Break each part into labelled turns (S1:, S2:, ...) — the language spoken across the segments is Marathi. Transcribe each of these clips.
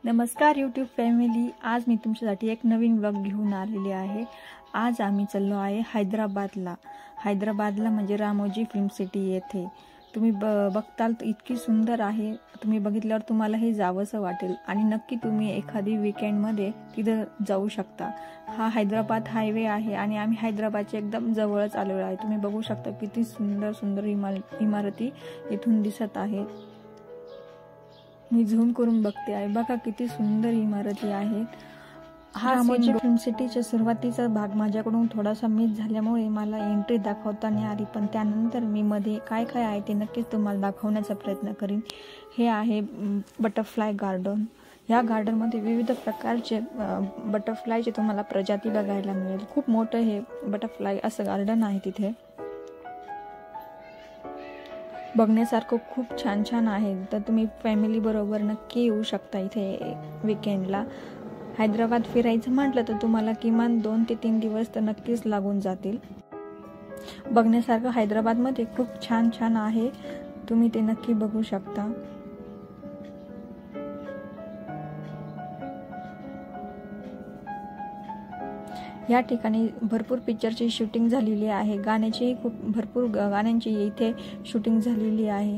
S1: नमस्कार यूट्यूब फॅमिली. आज मी तुमच्यासाठी एक नवीन व्लॉग घेऊन आलेले आहे. आज आम्ही चाललो आहे हैदराबादला म्हणजे रामोजी फिल्म सिटी येथे. तुम्ही बघताल तर इतकी सुंदर आहे. तुम्ही बघितल्यावर तुम्हाला हे जावंसं वाटेल आणि नक्की तुम्ही एखादी वीकेंडमध्ये तिथं जाऊ शकता. हा हैदराबाद हायवे आहे आणि आम्ही हैदराबादच्या एकदम जवळच आलेलो आहे. तुम्ही बघू शकता किती सुंदर सुंदर इमारती इथून दिसत आहेत. मी झूम करून बघते आहे. बघा किती सुंदर इमारती आहेत. हा रामोजी फिल्म सिटीच्या सुरुवातीचा भाग माझ्याकडून थोडासा मिस झाल्यामुळे मला एंट्री दाखवता नाही आली, पण त्यानंतर मी मध्ये काय काय आहे ते नक्कीच तुम्हाला दाखवण्याचा प्रयत्न करीन. हे आहे बटरफ्लाय गार्डन. या गार्डनमध्ये विविध प्रकारचे बटरफ्लायचे तुम्हाला प्रजाती बघायला मिळेल. खूप मोठं हे बटरफ्लाय असं गार्डन आहे. तिथे बघण्यासारखं खूप छान छान आहे. तर तुम्ही फॅमिली बरोबर नक्की येऊ शकता इथे वीकेंडला. हैदराबाद फिरायचं म्हटलं तर तुम्हाला किमान 2 ते 3 दिवस तर नक्कीच लागून जातील. बघण्यासारखं हैदराबादमध्ये खूप छान छान आहे. तुम्ही ते नक्की बघू शकता. या ठिकाणी भरपूर पिक्चरची शूटिंग झालेली आहे. गाण्याची खूप भरपूर गाण्यांची इथे शूटिंग झालेली आहे.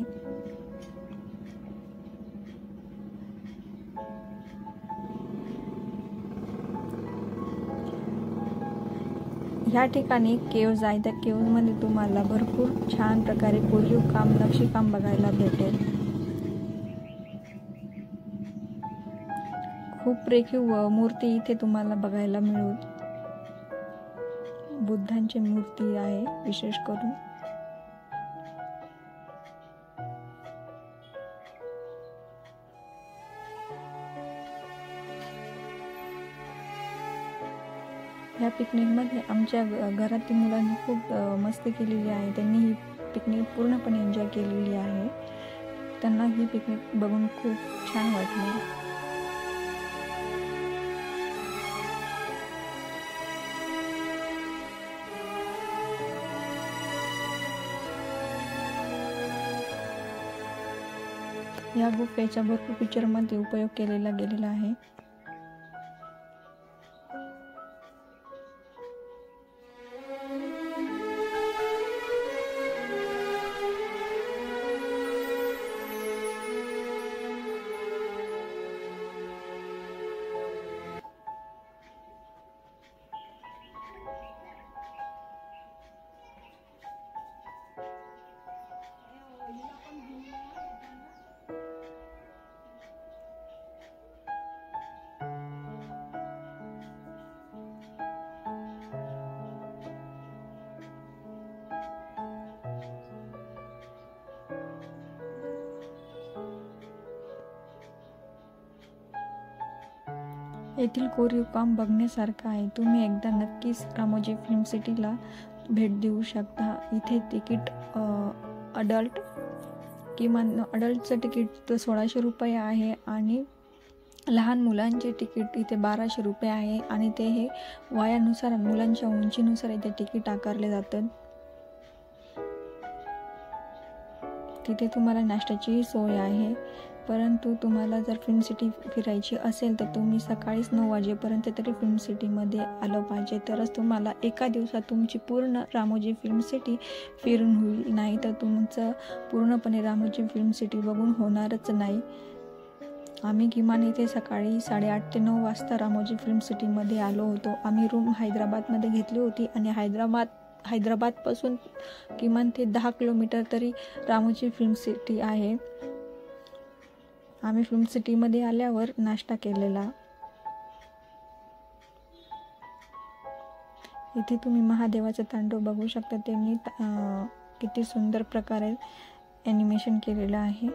S1: या ठिकाणी केव्ज आहे. त्या केव्जमध्ये तुम्हाला भरपूर छान प्रकारे कोरीव काम, नक्षीकाम बघायला भेटेल. खूप रेखीव मूर्ती इथे तुम्हाला बघायला मिळेल. बुद्धांची मूर्ती आहे विशेष करून. या पिकनिकमध्ये आमच्या घरातील मुलांनी खूप मस्ती केलेली आहे. त्यांनी ही पिकनिक पूर्णपणे एन्जॉय केलेली आहे. त्यांना ही पिकनिक बघून खूप छान वाटले. या गुफेचा भरपूर पिक्चरमध्ये उपयोग केलेला गेलेला आहे. येथील कोरीव काम बघण्यासारखं आहे. तुम्ही एकदा नक्कीच रामोजी फिल्म सिटीला भेट देऊ शकता. इथे तिकीट अडल्ट किमान अडल्टचं तिकीट तर 1600 रुपये आहे आणि लहान मुलांचे तिकीट इथे 1200 रुपये आहे आणि ते हे वयानुसार, मुलांच्या उंचीनुसार इथे तिकीट आकारले जातात. तिथे तुम्हाला नाश्त्याची सोय आहे. परंतु तुम्हाला जर फिल्म सिटी फिरायची असेल तर तुम्ही सकाळीच 9 वाजेपर्यंत तरी फिल्म सिटीमध्ये आलं पाहिजे. तरच तुम्हाला एका दिवसात तुमची पूर्ण रामोजी फिल्म सिटी फिरून होईल. नाही तर तुमचं पूर्णपणे रामोजी फिल्म सिटी बघून होणारच नाही. आम्ही किमान इथे सकाळी 8:30 ते 9 वाजता रामोजी फिल्म सिटीमध्ये आलो होतो. आम्ही रूम हैदराबादमध्ये घेतली होती आणि हैदराबादपासून किमान ते 10 किलोमीटर तरी रामोजी फिल्म सिटी आहे. आम्ही फिल्म सिटीमध्ये आल्यावर नाश्ता केलेला. इथे तुम्ही महादेवाचं तांडव बघू शकता. त्यांनी किती सुंदर प्रकारे ॲनिमेशन केलेलं आहे.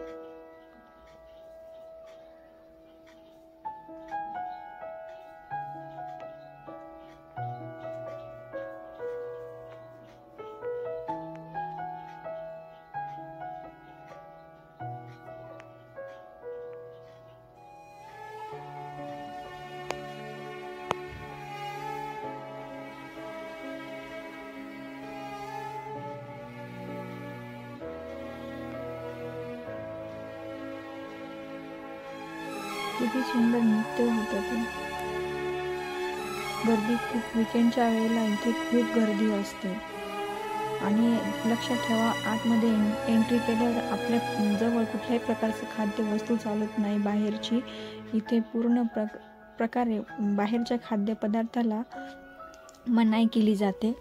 S1: किती सुंदर नृत्य होतं ते. गर्दी खूप, विकेंडच्या वेळेला इथे खूप गर्दी असते. आणि लक्षात ठेवा, आतमध्ये एंट्री केल्यावर आपल्या जवळ कुठल्याही प्रकारचं खाद्यवस्तू चालत नाही बाहेरची. इथे पूर्ण प्रकारे बाहेरच्या खाद्यपदार्थाला मनाई केली जाते.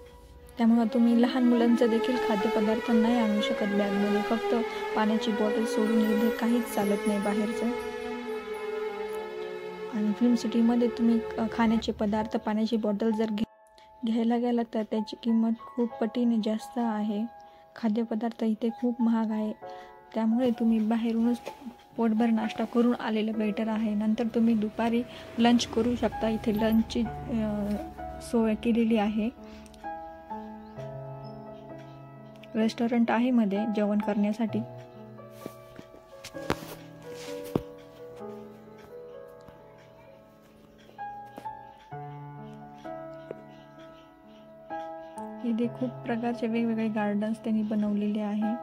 S1: त्यामुळे तुम्ही लहान मुलांचं देखील खाद्यपदार्थ नाही आणू शकत बॅगमध्ये. फक्त पाण्याची बॉटल सोडून इथे काहीच चालत नाही बाहेरचं. आणि फिल्म सिटीमध्ये तुम्ही खाण्याचे पदार्थ, पाण्याची बॉटल जर घ्यायला गेला तर त्याची किंमत खूप पटीने जास्त आहे. खाद्यपदार्थ इथे खूप महाग आहे. त्यामुळे तुम्ही बाहेरूनच पोटभर नाश्ता करून आलेलं बेटर आहे. नंतर तुम्ही दुपारी लंच करू शकता. इथे लंचची सोय केलेली आहे. रेस्टॉरंट आहे मध्ये जेवण करण्यासाठी. इथे खूप प्रकारचे वेगवेगळे गार्डन्स त्यांनी बनवलेले आहे.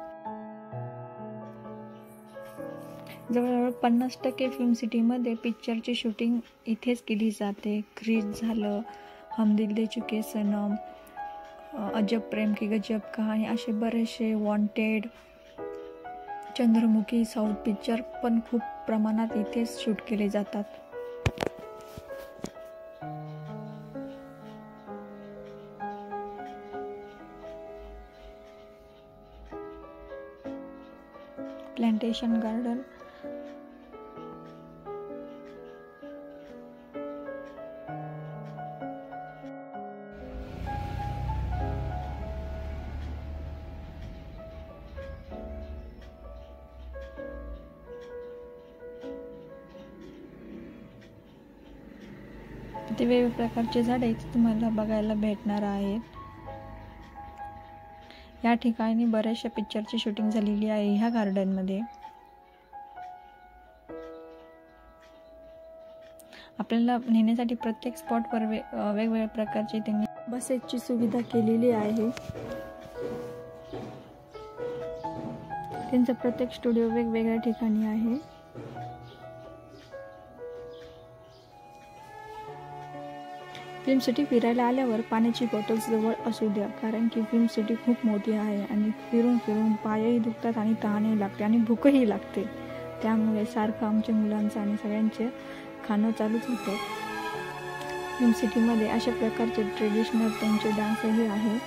S1: जवळजवळ 50% फिल्म सिटीमध्ये पिक्चरची शूटिंग इथेच केली जाते. क्रिश झालं, हम दिल दे चुके सनम, अजब प्रेम की गजब कहाणी, असे बरेचसे, वॉन्टेड, चंद्रमुखी, साऊथ पिक्चर पण खूप प्रमाणात इथेच शूट केले जातात. प्लांटेशन गार्डन, इथे वेगवेगळ्या प्रकारचे झाडे इथे तुम्हाला बघायला भेटणार आहेत. या ठिकाणी बऱ्याचशा पिक्चरची शूटिंग झालेली आहे ह्या गार्डनमध्ये. आपल्याला नेण्यासाठी प्रत्येक स्पॉटवर वेगवेगळ्या प्रकारची त्यांनी बसेसची सुविधा केलेली आहे. त्यांचा प्रत्येक स्टुडिओ वेगवेगळ्या ठिकाणी आहे. फिल्म सिटी फिरायला आल्यावर पाण्याची बॉटल्स जवळ असू द्या, कारण की फिल्म सिटी खूप मोठी आहे आणि फिरून फिरून पायही दुखतात आणि तहानही लागते आणि भूकही लागते. त्यामुळे सारखं आमच्या मुलांचं आणि सगळ्यांचे खाणं चालूच होतं. फिल्म सिटीमध्ये अशा प्रकारचे ट्रेडिशनल त्यांचे डान्सही आहे.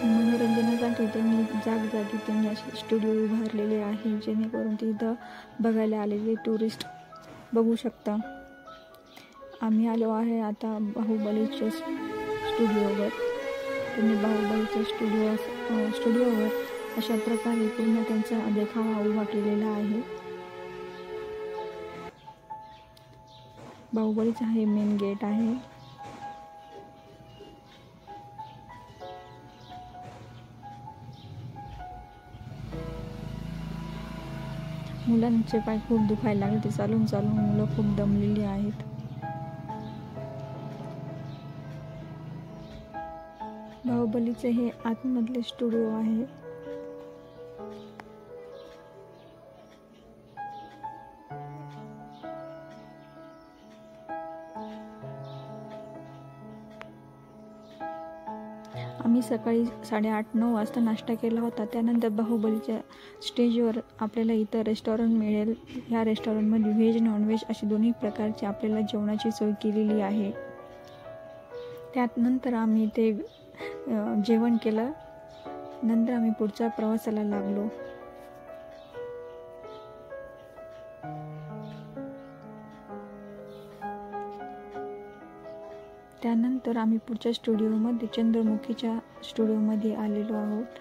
S1: मनोरंजनासाठी त्यांनी जागोजागी त्यांनी असे स्टुडिओ उभारलेले आहे, जेणेकरून तिथं बघायला आलेले टुरिस्ट बघू शकता. आम्ही आलो आहे आता बाहुबलीच्या स्टुडिओवर. त्यांनी बाहुबलीच्या स्टुडिओवर अशा प्रकारे पूर्ण त्यांचा देखावा उभा केलेला आहे. बाहुबलीचा हे मेन गेट आहे. मुलांचे पाय खूप दुखायला लागले, ते चालून चालून मुलं खूप दमलेली आहेत. बाहुबलीचे हे आतमधले स्टुडिओ आहे. आम्ही सकाळी 8:30-9 वाजता नाश्ता केला होता. त्यानंतर बाहुबलीच्या स्टेजवर आपल्याला इथं रेस्टॉरंट मिळेल. ह्या रेस्टॉरंटमध्ये व्हेज नॉनव्हेज अशी दोन्ही प्रकारची आपल्याला जेवणाची सोय केलेली आहे. त्यानंतर आम्ही ते जेवण केलं. नंतर आम्ही पुढच्या प्रवासाला लागलो. त्यानंतर आम्ही पुढच्या स्टुडिओमध्ये चंद्रमुखीच्या स्टुडिओमध्ये आलेलो आहोत.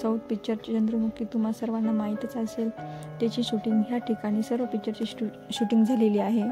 S1: साऊथ पिक्चरची चंद्रमुखी तुम्हा सर्वांना माहीतच असेल. त्याची शूटिंग ह्या ठिकाणी सर्व पिक्चरची शूटिंग झालेली आहे.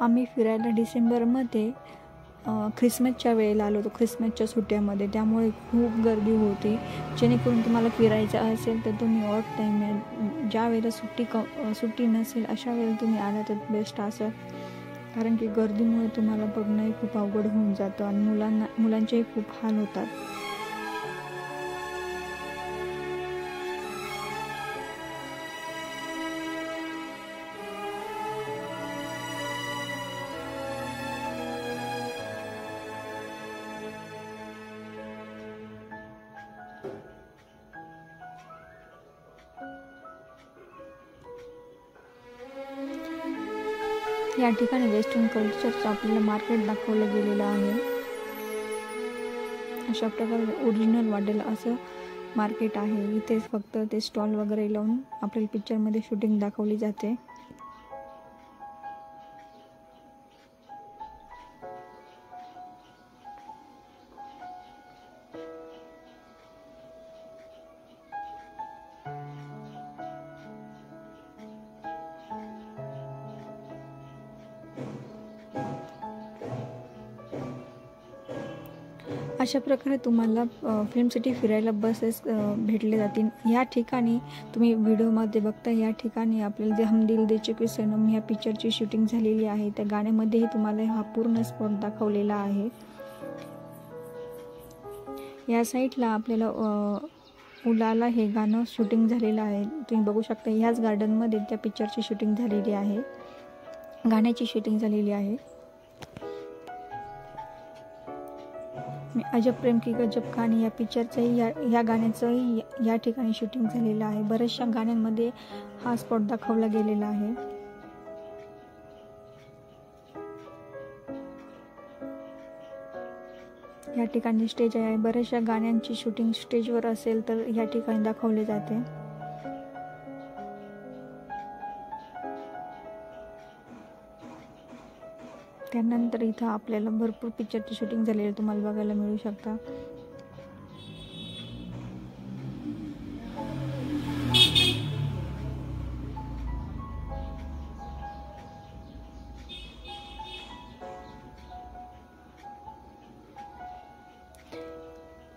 S1: आम्ही फिरायला डिसेंबरमध्ये ख्रिसमसच्या वेळेला आलो होतो, ख्रिसमसच्या सुट्ट्यामध्ये. त्यामुळे खूप गर्दी होती. जेणेकरून तुम्हाला फिरायचं असेल तर तुम्ही ऑड टाईम ज्या वेळेला सुट्टी नसेल अशा वेळेला तुम्ही आला तर बेस्ट असं. कारण की गर्दीमुळे तुम्हाला बघणंही खूप अवघड होऊन जातं आणि मुलांचेही खूप हाल होतात. या ठिकाणी वेस्टर्न कल्चरचं आपल्याला मार्केट दाखवलं गेलेलं आहे. अशा प्रकारे ओरिजिनल वाटेल असं मार्केट आहे. इथे फक्त ते स्टॉल वगैरे लावून आपल्याला पिक्चरमध्ये शूटिंग दाखवली जाते. अशा प्रकारे तुम्हाला फिल्म सिटी फिरायला बसेस भेटले जातील. या ठिकाणी तुम्ही व्हिडिओमध्ये बघता, या ठिकाणी आपल्याला जे हम दिल दे चुके सनम ह्या पिक्चरची शूटिंग झालेली आहे. त्या गाण्यामध्येही तुम्हाला हा पूर्ण स्पॉट दाखवलेला आहे. या साईडला आपल्याला उलाला हे गाणं शूटिंग झालेलं आहे. तुम्ही बघू शकता ह्याच गार्डनमध्ये त्या पिक्चरची शूटिंग झालेली आहे, गाण्याची शूटिंग झालेली आहे. अजब प्रेम की गजब कहाणी या पिक्चरचंही या गाण्याचंही या ठिकाणी शूटिंग झालेलं आहे. बऱ्याचशा गाण्यांमध्ये हा स्पॉट दाखवला गेलेला आहे. या ठिकाणी स्टेज आहे. बऱ्याचशा गाण्यांची शूटिंग स्टेजवर असेल तर या ठिकाणी दाखवले जाते. त्यानंतर इथं आपल्याला भरपूर पिक्चरची शूटिंग झालेली तुम्हाला बघायला मिळू शकता.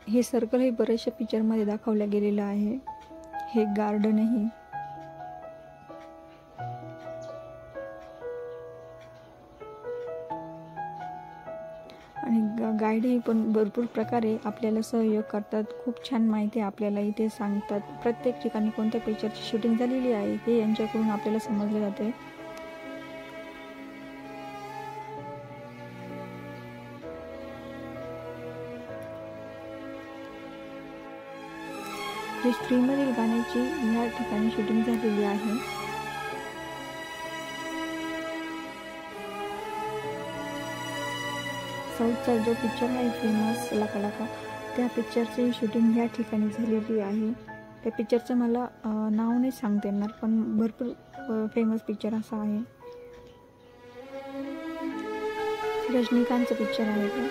S1: हे सर्कल हे बऱ्याचशा पिक्चरमध्ये दाखवलं गेलेलं आहे. हे गार्डनही आणि गाईडही पण भरपूर प्रकारे आपल्याला सहयोग करतात. खूप छान माहिती आपल्याला इथे सांगतात. प्रत्येक ठिकाणी कोणत्या पिक्चरची शूटिंग झालेली आहे हे यांच्याकडून आपल्याला समजले जाते. क्रिश 3 मधील गाण्याची या ठिकाणी शूटिंग झालेली आहे. साऊथचा जो पिक्चर आहे फेमस लका लका, त्या पिक्चरची शूटिंग या ठिकाणी झालेली आहे. त्या पिक्चरचं मला नाव नाही सांगता येणार, पण भरपूर फेमस पिक्चर असा आहे. रजनीकांतचं पिक्चर आहे ते.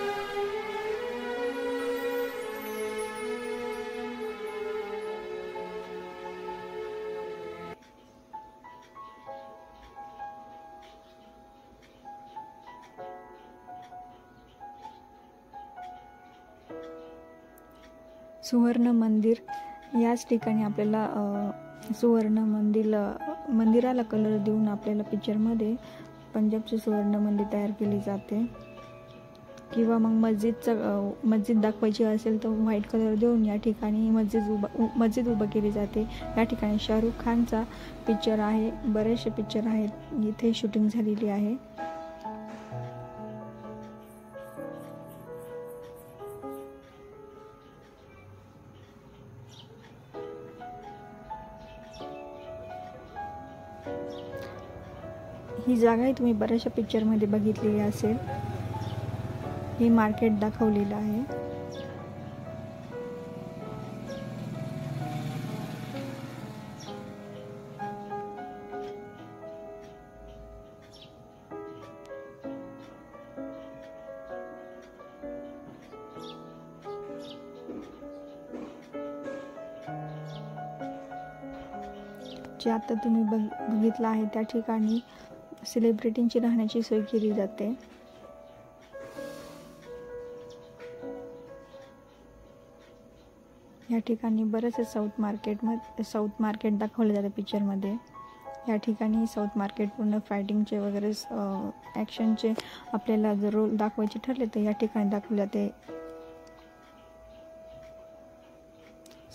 S1: सुवर्ण मंदिर याच ठिकाणी आपल्याला सुवर्ण मंदिराला कलर देऊन आपल्याला पिक्चरमध्ये पंजाबचे सुवर्ण मंदिर तयार केले जाते. किंवा मग मस्जिद दाखवायची असेल तर व्हाईट कलर देऊन या ठिकाणी मस्जिद उभं केली जाते. या ठिकाणी शाहरुख खानचा पिक्चर आहे. बरेचसे पिक्चर आहेत इथे शूटिंग झालेली आहे. ही जागाही तुम्ही बऱ्याचशा पिक्चरमध्ये बघितलेली असेल. हे मार्केट दाखवलेलं आहे. जे आता तुम्ही बघितलं आहे त्या ठिकाणी सेलिब्रिटींची राहण्याची सोय केली जाते. या ठिकाणी बरेचसे साऊथ मार्केट दाखवले जाते पिक्चरमध्ये. या ठिकाणी साऊथ मार्केट पूर्ण फायटिंगचे वगैरे ॲक्शनचे आपल्याला जर रोल दाखवायचे ठरले तर या ठिकाणी दाखवले जाते.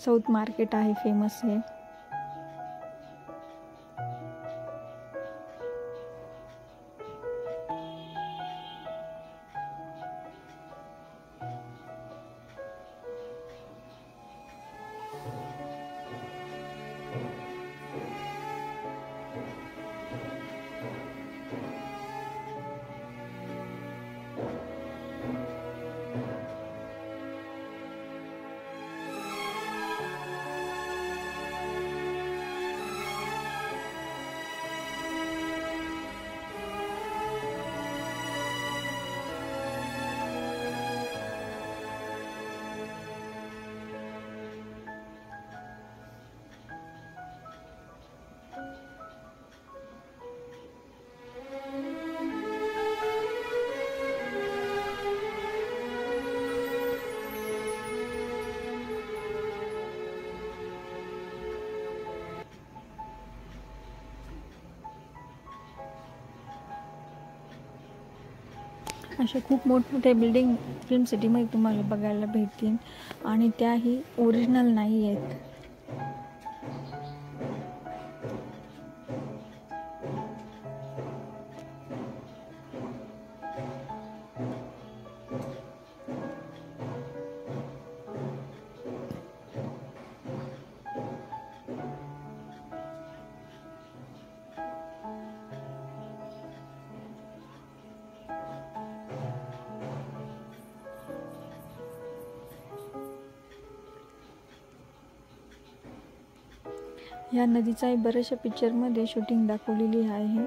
S1: साऊथ मार्केट आहे फेमस आहे. अशा खूप मोठमोठ्या बिल्डिंग फिल्म सिटीमध्ये तुम्हाला बघायला भेटतील आणि त्याही ओरिजिनल नाही आहेत. या नदीचाही बऱ्याचशा पिक्चरमध्ये शूटिंग दाखवलेली आहे.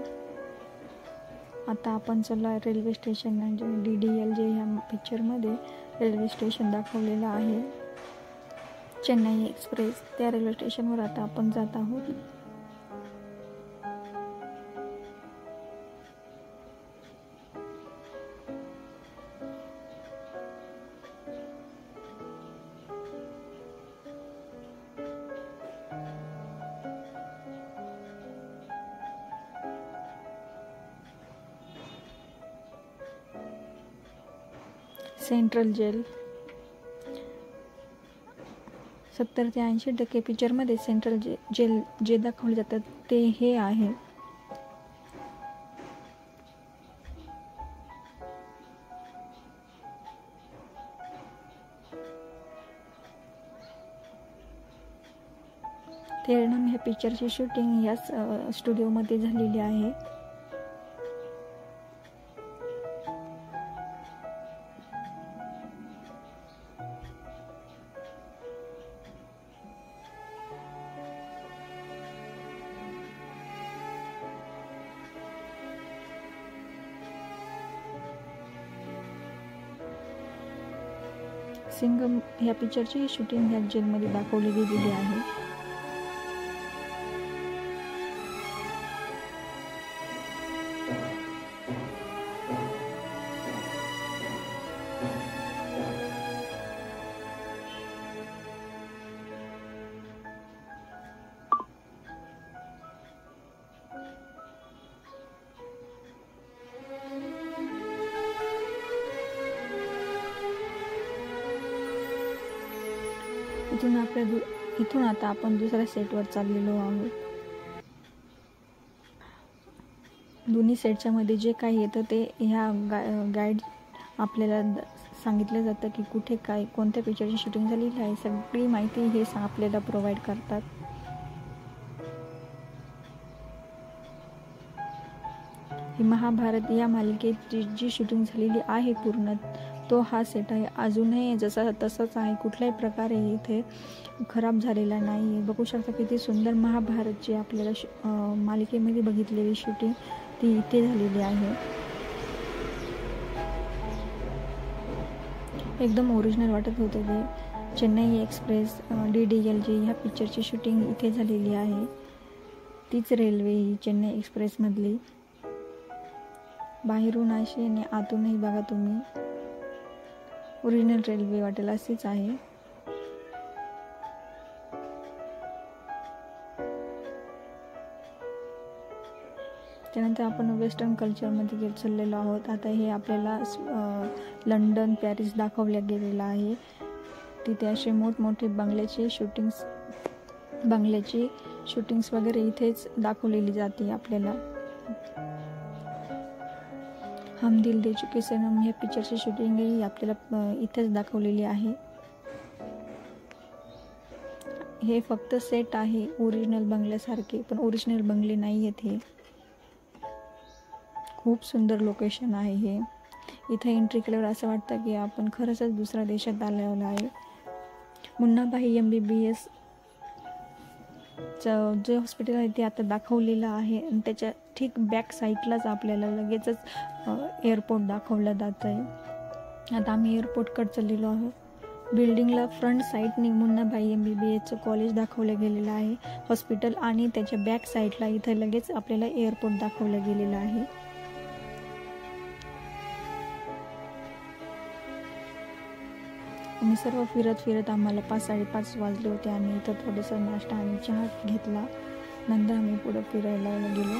S1: आता आपण चला रेल्वे स्टेशन म्हणजे DDLJ ह्या पिक्चरमध्ये रेल्वे स्टेशन दाखवलेलं आहे. चेन्नई एक्सप्रेस त्या रेल्वे स्टेशनवर आता आपण जात आहोत. सेंट्रल जेल 70 ते 80% पिक्चरमध्ये सेंट्रल जेल जे दाखवले जातात ते हे आहे. तेरणम ह्या पिक्चरची शूटिंग याच स्टुडिओमध्ये झालेली आहे. सिंघम ह्या पिक्चरची शूटिंग ह्या जेलमध्ये दाखवली गेलेली आहे. इथून आता आपण दुसऱ्या सेटवर चाललेलो आहोत. दोन्ही सेटच्या मध्ये जे काही येतं ते ह्या गाईड आपल्याला सांगितलं जातं की कुठे काय कोणत्या पिक्चरची शूटिंग झालेली आहे. सगळी माहिती हे आपल्याला प्रोव्हाइड करतात. ही महाभारत या मालिकेची जी शूटिंग झालेली आहे पूर्ण तो हा सेट आहे. अजूनही जसा तसाच आहे. कुठल्याही प्रकारे इथे खराब झालेला नाही. बघू शकता किती सुंदर महाभारतची आपल्याला मालिकेमध्ये बघितलेली शूटिंग ती इथे झालेली आहे. एकदम ओरिजिनल वाटत होते ते. चेन्नई एक्सप्रेस DDLJ ह्या पिक्चरची शूटिंग इथे झालेली आहे. तीच रेल्वे ही चेन्नई एक्सप्रेसमधली. बाहेरून अशी आणि आतूनही बघा तुम्ही ओरिजिनल रेल्वे वाटेल असेच आहे. त्यानंतर आपण वेस्टर्न कल्चरमध्ये चाललेलो आहोत. आता हे आपल्याला लंडन, पॅरिस दाखवल्या गेलेलं आहे. तिथे असे मोठमोठे बंगल्याची शूटिंग्स वगैरे इथेच दाखवलेली जाते आपल्याला. हम दिल दे चुके सनम ह्या पिक्चरची शूटिंगही आपल्याला इथेच दाखवलेली आहे. हे फक्त सेट आहे ओरिजिनल बंगल्यासारखे, पण ओरिजिनल बंगले नाही आहेत हे. खूप सुंदर लोकेशन आहे हे. इथं एंट्री केल्यावर असं वाटतं की आपण खरंच दुसऱ्या देशात आलेलो आहे. मुन्नाभाई MBBS जे हॉस्पिटल आहे ते आता दाखवलेलं आहे आणि त्याच्या ठीक बॅक साईडलाच आपल्याला लगेचच एअरपोर्ट दाखवलं जात आहे. आता आम्ही एअरपोर्टकडे चाललेलो आहोत. बिल्डिंगला फ्रंट साईडने मुन्नाभाई MBBSचं कॉलेज दाखवलं गेलेलं आहे हॉस्पिटल, आणि त्याच्या बॅक साईडला इथं लगेच आपल्याला एअरपोर्ट दाखवलं गेलेलं आहे. आम्ही सर्व फिरत आम्हाला 5-5:30 वाजले होते. आम्ही इथं थोडंसं नाश्ता आणि चहा घेतला. नंतर आम्ही पुढं फिरायला गेलो.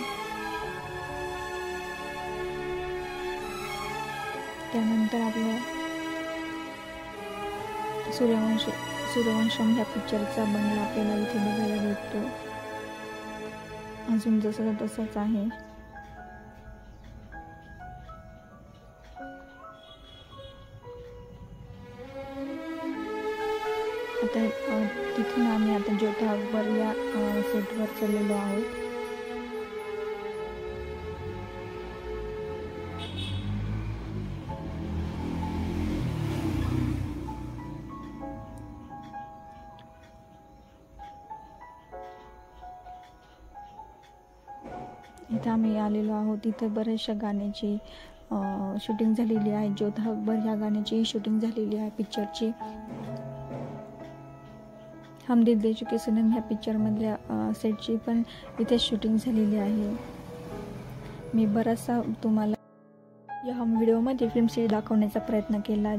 S1: त्यानंतर आपल्या सूर्यवंशम ह्या पिक्चरचा बंगला आपल्याला इथे बघायला भेटतो. अजून जसं तसंच आहे. आता तिथून आम्ही आता जोधा अकबर या सेटवर चाललेलो आहोत. इथं आम्ही आलेलो आहोत. इथं बऱ्याचशा गाण्याची शूटिंग झालेली आहे. जोधा अकबर ह्या गाण्याची शूटिंग झालेली आहे पिक्चरची. हम दिल दे चुके सनम ह्या पिक्चरमधल्या सेटची पण इथे शूटिंग झालेली आहे. मी बराचसा तुम्हाला या व्हिडिओमध्ये फिल्म सिटी दाखवण्याचा प्रयत्न केला.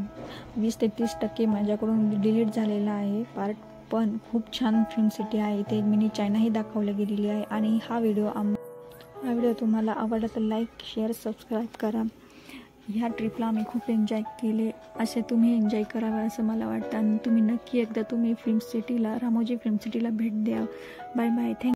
S1: 20 ते 30% माझ्याकडून डिलीट झालेला आहे पार्ट, पण खूप छान फिल्म सिटी आहे. इथे मिनी चायनाही दाखवली गेलेली आहे. आणि हा व्हिडिओ तुम्हाला आवडला तर लाईक, शेअर, सबस्क्राईब करा. ह्या ट्रिपला आम्ही खूप एन्जॉय केले. असे तुम्ही एन्जॉय करावं असं मला वाटतं. आणि तुम्ही नक्की एकदा रामोजी फिल्म सिटीला भेट द्या. Bye bye. थँक्यू.